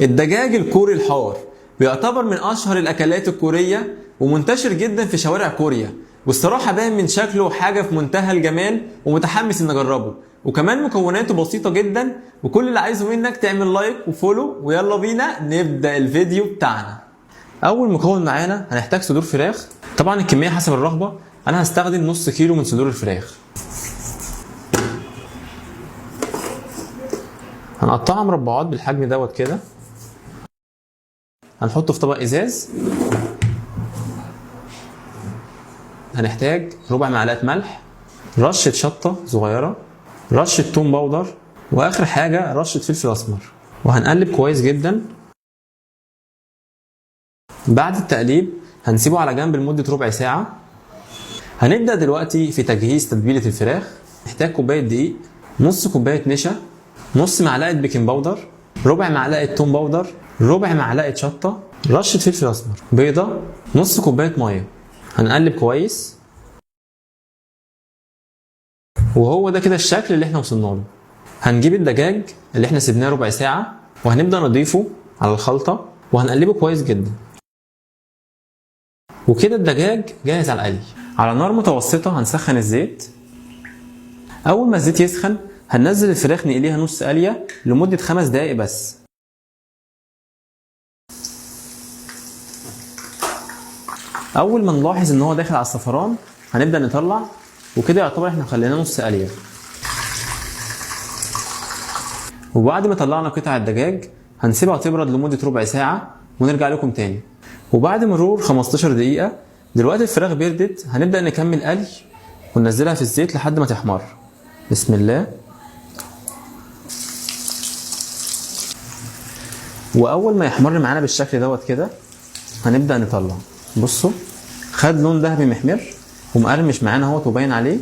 الدجاج الكوري الحار بيعتبر من اشهر الاكلات الكوريه ومنتشر جدا في شوارع كوريا، والصراحه باين من شكله حاجه في منتهى الجمال ومتحمس ان اجربه، وكمان مكوناته بسيطه جدا. وكل اللي عايزه منك تعمل لايك وفولو، ويلا بينا نبدا الفيديو بتاعنا. اول مكون معانا هنحتاج صدور فراخ، طبعا الكميه حسب الرغبه. انا هستخدم نص كيلو من صدور الفراخ. هنقطعها مربعات بالحجم دوت كده. هنحطه في طبق ازاز. هنحتاج ربع معلقه ملح، رشه شطه صغيره، رشه توم باودر، واخر حاجه رشه فلفل اسمر، وهنقلب كويس جدا. بعد التقليب هنسيبه على جنب لمده ربع ساعه. هنبدا دلوقتي في تجهيز تتبيله الفراخ. نحتاج كوبايه دقيق، نص كوبايه نشا، نص معلقه بيكنج باودر، ربع معلقه توم باودر، ربع معلقه شطه، رشه فلفل اسمر، بيضه، نص كوبايه ميه. هنقلب كويس، وهو ده كده الشكل اللي احنا وصلنا له. هنجيب الدجاج اللي احنا سيبناه ربع ساعه وهنبدا نضيفه على الخلطه وهنقلبه كويس جدا. وكده الدجاج جاهز على القلي. على نار متوسطه هنسخن الزيت. اول ما الزيت يسخن هننزل الفراخ نقليها نص قليه لمده 5 دقايق بس. اول ما نلاحظ ان هو داخل على الصفران هنبدا نطلع، وكده يعتبر احنا خليناه نص قليه. وبعد ما طلعنا قطع الدجاج هنسيبها تبرد لمده ربع ساعه ونرجع لكم تاني. وبعد مرور 15 دقيقه دلوقتي الفراخ بردت، هنبدا نكمل قلي وننزلها في الزيت لحد ما تحمر. بسم الله. واول ما يحمر معانا بالشكل دوت كده هنبدا نطلع. بصوا خد لون ذهبي محمر ومقرمش معانا اهوت وباين عليه.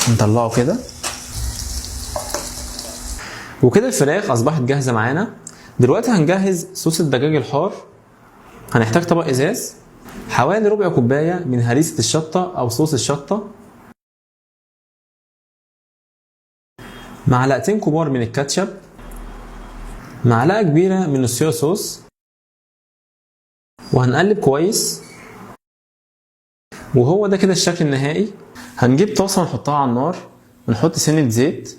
نطلعه كده، وكده الفراخ اصبحت جاهزه معانا. دلوقتي هنجهز صوص الدجاج الحار. هنحتاج طبق ازاز، حوالي ربع كوبايه من هريسه الشطه او صوص الشطه، معلقتين كبار من الكاتشب، معلقه كبيره من الصويا صوص، وهنقلب كويس. وهو ده كده الشكل النهائي. هنجيب طاسه ونحطها على النار ونحط سنه زيت.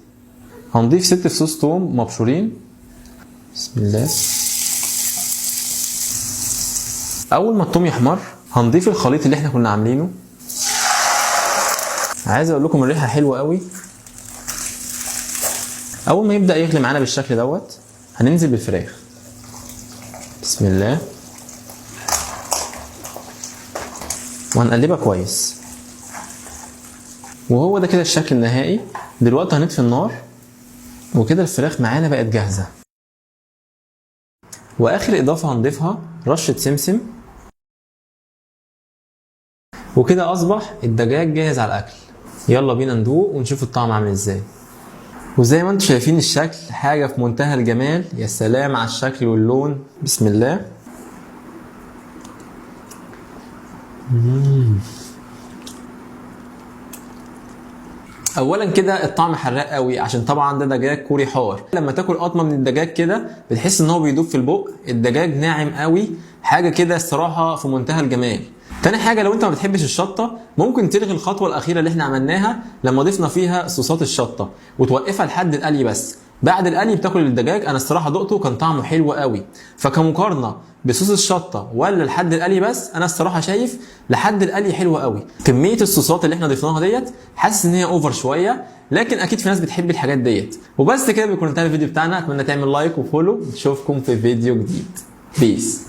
هنضيف 6 فصوص توم مبشورين. بسم الله. اول ما التوم يحمر هنضيف الخليط اللي احنا كنا عاملينه. عايز اقول لكم الريحه حلوه قوي. اول ما يبدا يغلي معانا بالشكل دوت هننزل بالفراخ. بسم الله. وهنقلبها كويس. وهو ده كده الشكل النهائي. دلوقتي هنطفي النار، وكده الفراخ معانا بقت جاهزه. واخر اضافه هنضيفها رشه سمسم. وكده اصبح الدجاج جاهز على الاكل. يلا بينا ندوق ونشوف الطعم عامل ازاي. وزي ما انتم شايفين الشكل حاجه في منتهى الجمال. يا سلام على الشكل واللون. بسم الله. اولا كده الطعم حراق قوي عشان طبعا ده دجاج كوري حار. لما تاكل قطمه من الدجاج كده بتحس ان هو بيدوب في البق. الدجاج ناعم قوي، حاجه كده الصراحه في منتهى الجمال. تاني حاجه لو انت ما بتحبش الشطه ممكن تلغي الخطوه الاخيره اللي احنا عملناها لما ضفنا فيها صوصات الشطه وتوقفها لحد القلي بس. بعد القلي بتاكل الدجاج. انا الصراحه دقته كان طعمه حلو قوي. فكمقارنه بصوص الشطه ولا لحد القلي بس، انا الصراحه شايف لحد القلي حلو قوي. كميه الصوصات اللي احنا ضفناها ديت حاسس ان هي اوفر شويه، لكن اكيد في ناس بتحب الحاجات ديت. وبس كده بيكون انتهى الفيديو بتاعنا. اتمنى تعمل لايك وفولو. نشوفكم في فيديو جديد. بيس.